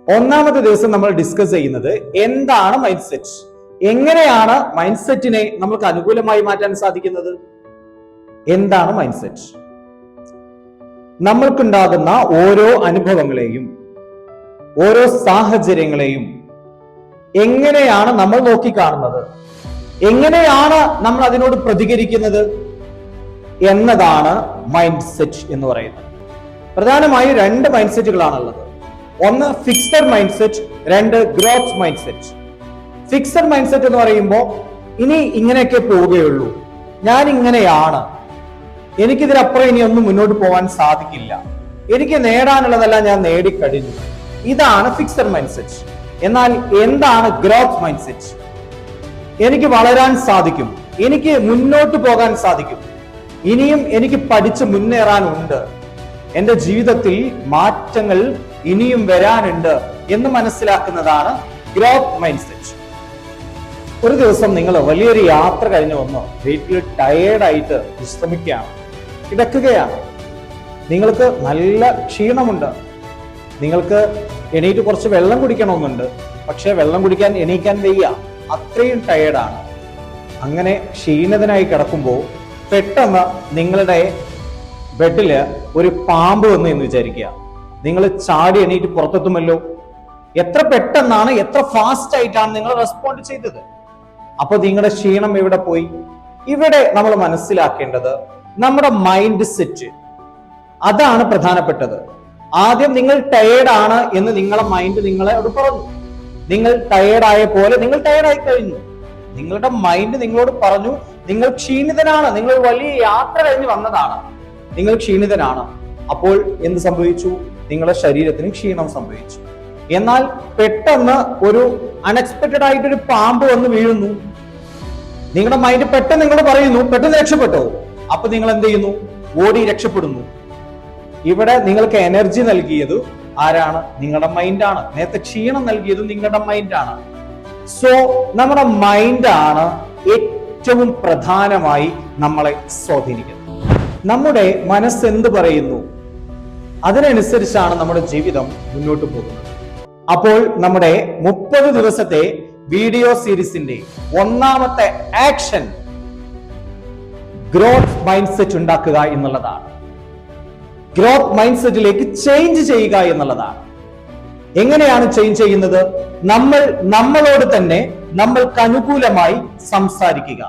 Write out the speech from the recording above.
ഒന്നാമത്തെ ദിവസം നമ്മൾ ഡിസ്കസ് ചെയ്യുന്നത് എന്താണ് മൈൻഡ് സെറ്റ്, എങ്ങനെയാണ് മൈൻഡ് സെറ്റിനെ നമുക്ക് അനുകൂലമായി മാറ്റാൻ സാധിക്കുന്നത്. എന്താണ് മൈൻഡ് സെറ്റ്? നമ്മൾക്കുണ്ടാകുന്ന ഓരോ അനുഭവങ്ങളെയും ഓരോ സാഹചര്യങ്ങളെയും എങ്ങനെയാണ് നമ്മൾ നോക്കിക്കാണുന്നത്, എങ്ങനെയാണ് നമ്മൾ അതിനോട് പ്രതികരിക്കുന്നത് എന്നതാണ് മൈൻഡ് സെറ്റ് എന്ന് പറയുന്നത്. പ്രധാനമായും രണ്ട് മൈൻഡ് സെറ്റുകളാണുള്ളത്. ഒന്ന് ഫിക്സഡ് മൈൻഡ് സെറ്റ്, രണ്ട് growth mind set. Fixed mind set എന്ന് പറയുമ്പോൾ ഇനി ഇങ്ങനെയൊക്കെ പോവുകയുള്ളൂ, ഞാൻ ഇങ്ങനെയാണ്, എനിക്കിതിലപ്പുറം ഇനി ഒന്നും മുന്നോട്ട് പോകാൻ സാധിക്കില്ല, എനിക്ക് നേടാനുള്ളതെല്ലാം ഞാൻ നേടിക്കഴിഞ്ഞു, ഇതാണ് ഫിക്സഡ് മൈൻഡ് സെറ്റ്. എന്നാൽ എന്താണ് ഗ്രോത്ത് മൈൻഡ് സെറ്റ്? എനിക്ക് വളരാൻ സാധിക്കും, എനിക്ക് മുന്നോട്ട് പോകാൻ സാധിക്കും, ഇനിയും എനിക്ക് പഠിച്ച് മുന്നേറാനുണ്ട്, എന്റെ ജീവിതത്തിൽ മാറ്റങ്ങൾ ഇനിയും വരാനുണ്ട് എന്ന് മനസ്സിലാക്കുന്നതാണ് ഗ്രോത്ത് മൈൻഡ് സെറ്റ്. ഒരു ദിവസം നിങ്ങൾ വലിയൊരു യാത്ര കഴിഞ്ഞ് വന്ന് വീട്ടിൽ ടയേർഡായിട്ട് വിശ്രമിക്കുകയാണ്, കിടക്കുകയാണ്, നിങ്ങൾക്ക് നല്ല ക്ഷീണമുണ്ട്, നിങ്ങൾക്ക് എണീറ്റ് കുറച്ച് വെള്ളം കുടിക്കണമെന്നുണ്ട്, പക്ഷെ വെള്ളം കുടിക്കാൻ എണീക്കാൻ വയ്യ, അത്രയും ടയേർഡാണ്. അങ്ങനെ ക്ഷീണിതനായി കിടക്കുമ്പോൾ പെട്ടെന്ന് നിങ്ങളുടെ ബെഡില് ഒരു പാമ്പ് വന്നു എന്ന് വിചാരിക്കുക. നിങ്ങൾ ചാടി എണീറ്റ് പുറത്തെത്തുമല്ലോ. എത്ര പെട്ടെന്നാണ്, എത്ര ഫാസ്റ്റ് ആയിട്ടാണ് നിങ്ങൾ റെസ്പോണ്ട് ചെയ്തത്. അപ്പൊ നിങ്ങളുടെ ക്ഷീണം എവിടെ പോയി? ഇവിടെ നമ്മൾ മനസ്സിലാക്കേണ്ടത് നമ്മുടെ മൈൻഡ് സെറ്റ്, അതാണ് പ്രധാനപ്പെട്ടത്. ആദ്യം നിങ്ങൾ ടയേർഡാണ് എന്ന് നിങ്ങളുടെ മൈൻഡ് നിങ്ങളോട് പറഞ്ഞു, നിങ്ങൾ ടയേർഡായ പോലെ നിങ്ങൾ ടയേർഡായി കഴിഞ്ഞു. നിങ്ങളുടെ മൈൻഡ് നിങ്ങളോട് പറഞ്ഞു നിങ്ങൾ ക്ഷീണിതനാണ്, നിങ്ങൾ വലിയ യാത്ര കഴിഞ്ഞ് വന്നതാണ്, നിങ്ങൾ ക്ഷീണിതനാണ്. അപ്പോൾ എന്ത് സംഭവിച്ചു? നിങ്ങളുടെ ശരീരത്തിന് ക്ഷീണം സംഭവിച്ചു. എന്നാൽ പെട്ടെന്ന് ഒരു അൺഎക്സ്പെക്ടഡ് ആയിട്ടൊരു പാമ്പ് വന്ന് വീഴുന്നു. നിങ്ങളുടെ മൈൻഡ് പെട്ടെന്ന് നിങ്ങളോട് പറയുന്നു പെട്ടെന്ന് രക്ഷപ്പെട്ടോ. അപ്പൊ നിങ്ങൾ എന്ത് ചെയ്യുന്നു? ഓടി രക്ഷപ്പെടുന്നു. ഇവിടെ നിങ്ങൾക്ക് എനർജി നൽകിയത് ആരാണ്? നിങ്ങളുടെ മൈൻഡാണ്. നേരത്തെ ക്ഷീണം നൽകിയത് നിങ്ങളുടെ മൈൻഡാണ്. സോ നമ്മുടെ മൈൻഡാണ് ഏറ്റവും പ്രധാനമായി നമ്മളെ സ്വാധീനിക്കുന്നത്. നമ്മുടെ മനസ്സ് എന്ത് പറയുന്നു അതിനനുസരിച്ചാണ് നമ്മുടെ ജീവിതം മുന്നോട്ട് പോകുന്നത്. അപ്പോൾ നമ്മുടെ 30 ദിവസത്തെ വീഡിയോ സീരീസിന്റെ ഒന്നാമത്തെ ആക്ഷൻ ഗ്രോത്ത് മൈൻഡ് സെറ്റ് ഉണ്ടാക്കുക എന്നുള്ളതാണ്. ഗ്രോത്ത് മൈൻഡ് സെറ്റിലേക്ക് ചേഞ്ച് ചെയ്യുക എന്നുള്ളതാണ്. എങ്ങനെയാണ് ചേഞ്ച് ചെയ്യുന്നത്? നമ്മളോട് തന്നെ നമ്മൾക്ക് അനുകൂലമായി സംസാരിക്കുക.